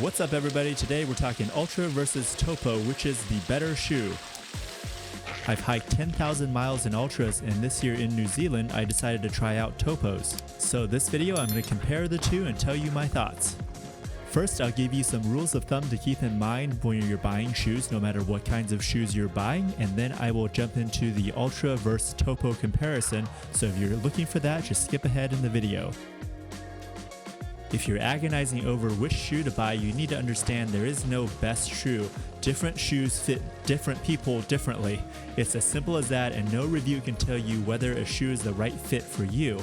What's up, everybody? Today we're talking Ultra versus Topo, which is the better shoe. I've hiked 10,000 miles in Ultras, and this year in New Zealand I decided to try out Topos. So this video I'm going to compare the two and tell you my thoughts. First, I'll give you some rules of thumb to keep in mind when you're buying shoes, no matter what kinds of shoes you're buying, and then I will jump into the Ultra versus Topo comparison, so if you're looking for that, just skip ahead in the video. If you're agonizing over which shoe to buy, you need to understand there is no best shoe. Different shoes fit different people differently. It's as simple as that, and no review can tell you whether a shoe is the right fit for you.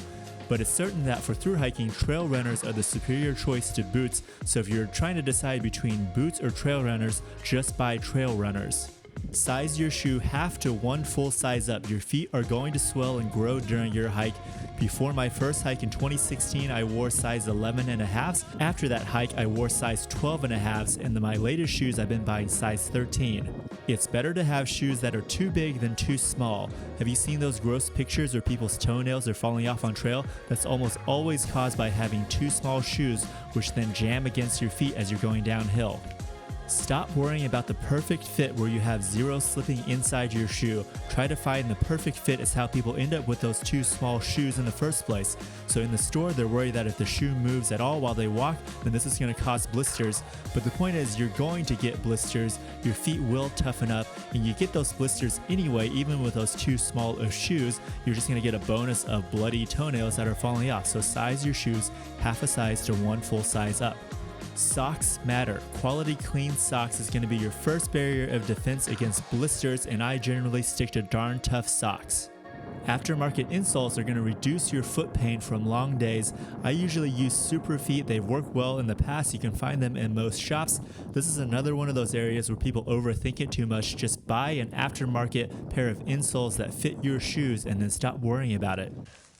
But it's certain that for thru hiking, trail runners are the superior choice to boots, so if you're trying to decide between boots or trail runners, just buy trail runners. Size your shoe half to one full size up. Your feet are going to swell and grow during your hike. Before my first hike in 2016, I wore size 11.5s. After that hike, I wore size 12.5s, and my latest shoes I've been buying size 13. It's better to have shoes that are too big than too small. Have you seen those gross pictures where people's toenails are falling off on trail? That's almost always caused by having too small shoes, which then jam against your feet as you're going downhill. Stop worrying about the perfect fit where you have zero slipping inside your shoe. Try to find the perfect fit is how people end up with those too small shoes in the first place. So in the store, they're worried that if the shoe moves at all while they walk, then this is going to cause blisters. But the point is, you're going to get blisters, your feet will toughen up, and you get those blisters anyway. Even with those too small of shoes, you're just going to get a bonus of bloody toenails that are falling off. So size your shoes half a size to one full size up. Socks matter. Quality clean socks is going to be your first barrier of defense against blisters, and I generally stick to darn tough socks. Aftermarket insoles are going to reduce your foot pain from long days. I usually use Superfeet. They've worked well in the past. You can find them in most shops. This is another one of those areas where people overthink it too much. Just buy an aftermarket pair of insoles that fit your shoes and then stop worrying about it.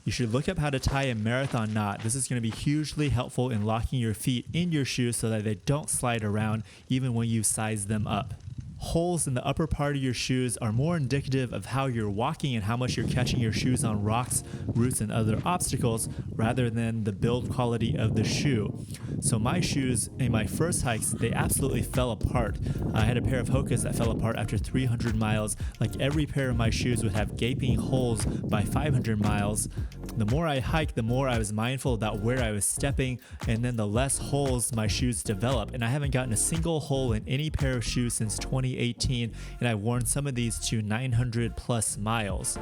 You should look up how to tie a marathon knot. This is going to be hugely helpful in locking your feet in your shoes so that they don't slide around even when you size them up. Holes in the upper part of your shoes are more indicative of how you're walking and how much you're catching your shoes on rocks, roots, and other obstacles rather than the build quality of the shoe. So my shoes in my first hikes, they absolutely fell apart. I had a pair of Hokas that fell apart after 300 miles. Like every pair of my shoes would have gaping holes by 500 miles. The more I hiked, the more I was mindful about where I was stepping, and then the less holes my shoes develop. And I haven't gotten a single hole in any pair of shoes since 2018, and I've worn some of these to 900 plus miles.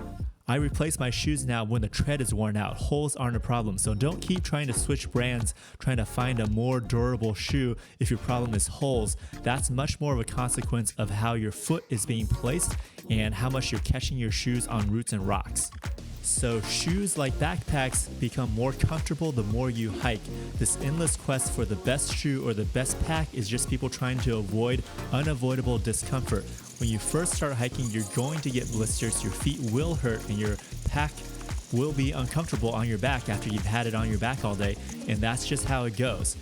I replace my shoes now when the tread is worn out. Holes aren't a problem, so don't keep trying to switch brands, trying to find a more durable shoe if your problem is holes. That's much more of a consequence of how your foot is being placed and how much you're catching your shoes on roots and rocks. So shoes like backpacks become more comfortable the more you hike. This endless quest for the best shoe or the best pack is just people trying to avoid unavoidable discomfort. When you first start hiking, you're going to get blisters, your feet will hurt, and your pack will be uncomfortable on your back after you've had it on your back all day, and that's just how it goes.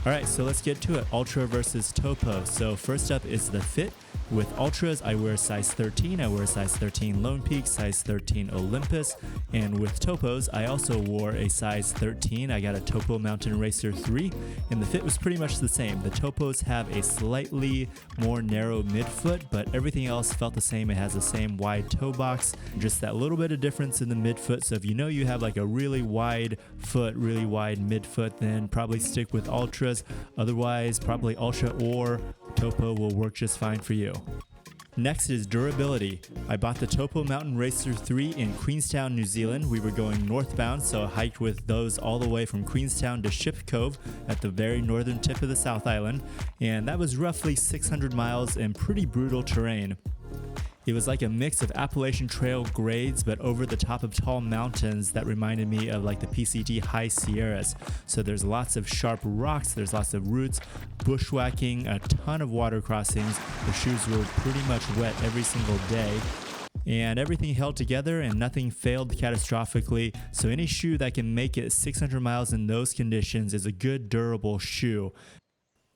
Alright, so let's get to it. Ultra versus Topo. So first up is the fit. With Ultras, I wear size 13. I wear size 13 Lone Peak, size 13 Olympus, and with Topos, I also wore a size 13. I got a Topo Mountain Racer 3, and the fit was pretty much the same. The Topos have a slightly more narrow midfoot, but everything else felt the same. It has the same wide toe box, just that little bit of difference in the midfoot. So if you know you have like a really wide foot, really wide midfoot, then probably stick with Ultras. Otherwise, probably Ultra or Topo will work just fine for you. Next is durability. I bought the Topo Mountain Racer 3 in Queenstown, New Zealand. We were going northbound, so I hiked with those all the way from Queenstown to Ship Cove at the very northern tip of the South Island, and that was roughly 600 miles in pretty brutal terrain. It was like a mix of Appalachian Trail grades, but over the top of tall mountains that reminded me of like the PCT High Sierras. So there's lots of sharp rocks, there's lots of roots, bushwhacking, a ton of water crossings. The shoes were pretty much wet every single day. And everything held together and nothing failed catastrophically. So any shoe that can make it 600 miles in those conditions is a good durable shoe.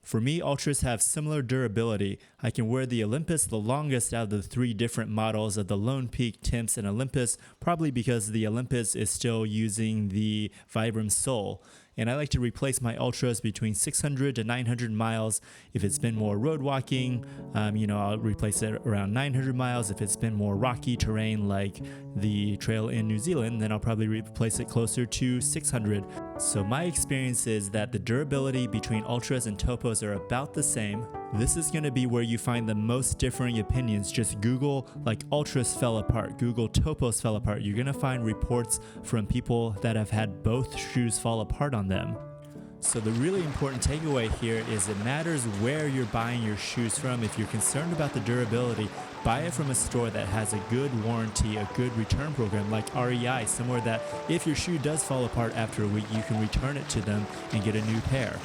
For me, Ultras have similar durability. I can wear the Olympus the longest out of the three different models of the Lone Peak, Temps, and Olympus, probably because the Olympus is still using the Vibram sole. and I like to replace my Ultras between 600 to 900 miles. If it's been more road walking, I'll replace it around 900 miles. If it's been more rocky terrain like the trail in New Zealand, then I'll probably replace it closer to 600. So my experience is that the durability between Ultras and Topos are about the same. This is going to be where you find the most differing opinions. Just Google like Ultras fell apart, Google Topos fell apart. You're going to find reports from people that have had both shoes fall apart on them. So the really important takeaway here is it matters where you're buying your shoes from. If you're concerned about the durability, buy it from a store that has a good warranty, a good return program like REI, somewhere that if your shoe does fall apart after a week, you can return it to them and get a new pair.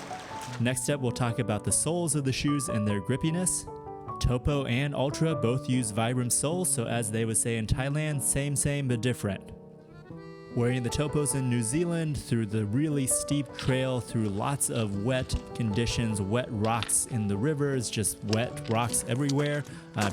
Next up, we'll talk about the soles of the shoes and their grippiness. Topo and Ultra both use Vibram soles, so as they would say in Thailand, same but different. Wearing the Topos in New Zealand through the really steep trail, through lots of wet conditions, wet rocks in the rivers, just wet rocks everywhere.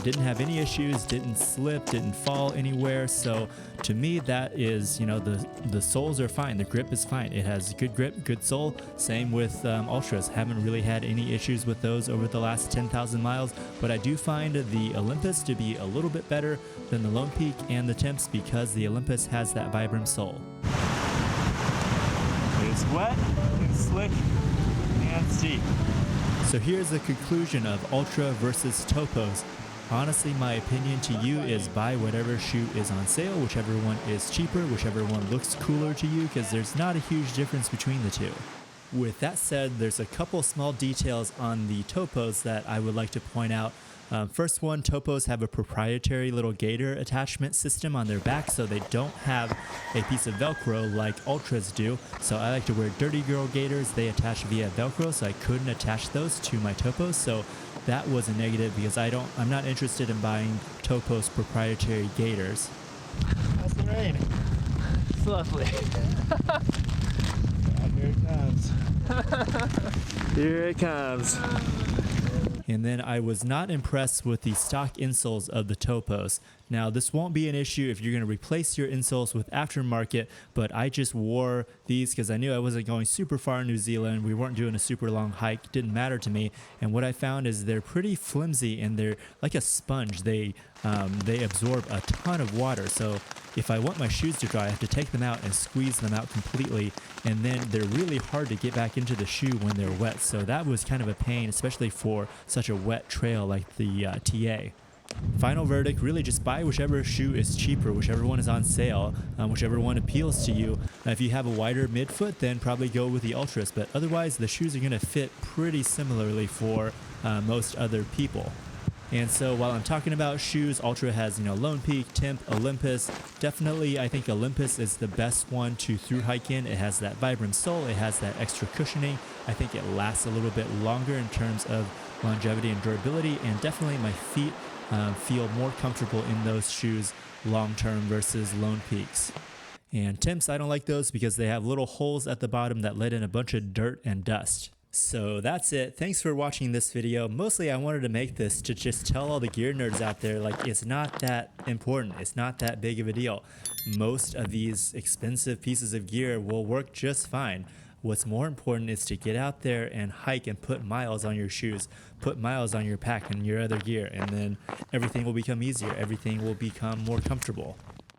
Didn't have any issues, didn't slip, didn't fall anywhere. So to me, that is, the soles are fine. The grip is fine. It has good grip, good sole. Same with Ultras. Haven't really had any issues with those over the last 10,000 miles. But I do find the Olympus to be a little bit better than the Lone Peak and the Temps because the Olympus has that Vibram sole. It's wet and slick and steep. So here's the conclusion of Ultra versus Topos. Honestly, my opinion to you is buy whatever shoe is on sale, whichever one is cheaper, whichever one looks cooler to you, because there's not a huge difference between the two. With that said, there's a couple small details on the Topos that I would like to point out. First one, Topos have a proprietary little gaiter attachment system on their back, so they don't have a piece of Velcro like Ultras do. So I like to wear Dirty Girl gaiters. They attach via Velcro, so I couldn't attach those to my Topos. So that was a negative because I'm not interested in buying Topos proprietary gaiters. How's the rain? It's lovely. Here it comes. Here it comes. And then I was not impressed with the stock insoles of the Topos. Now, this won't be an issue if you're going to replace your insoles with aftermarket, but I just wore these because I knew I wasn't going super far in New Zealand. We weren't doing a super long hike. Didn't matter to me. And what I found is they're pretty flimsy and they're like a sponge. They absorb a ton of water. So if I want my shoes to dry, I have to take them out and squeeze them out completely. And then they're really hard to get back into the shoe when they're wet. So that was kind of a pain, especially for such a wet trail like the TA. Final verdict, really just buy whichever shoe is cheaper, whichever one is on sale, whichever one appeals to you. If you have a wider midfoot, then probably go with the Ultras, but otherwise the shoes are going to fit pretty similarly for most other people. And so while I'm talking about shoes, Ultra has, Lone Peak, Temp, Olympus. Definitely, I think Olympus is the best one to through hike in. It has that Vibram sole. It has that extra cushioning. I think it lasts a little bit longer in terms of longevity and durability. And definitely my feet feel more comfortable in those shoes long term versus Lone Peaks. And Temps, I don't like those because they have little holes at the bottom that let in a bunch of dirt and dust. So that's it. Thanks for watching this video. Mostly I wanted to make this to just tell all the gear nerds out there, like, it's not that important. It's not that big of a deal. Most of these expensive pieces of gear will work just fine. What's more important is to get out there and hike and put miles on your shoes, put miles on your pack and your other gear, and then everything will become easier. Everything will become more comfortable.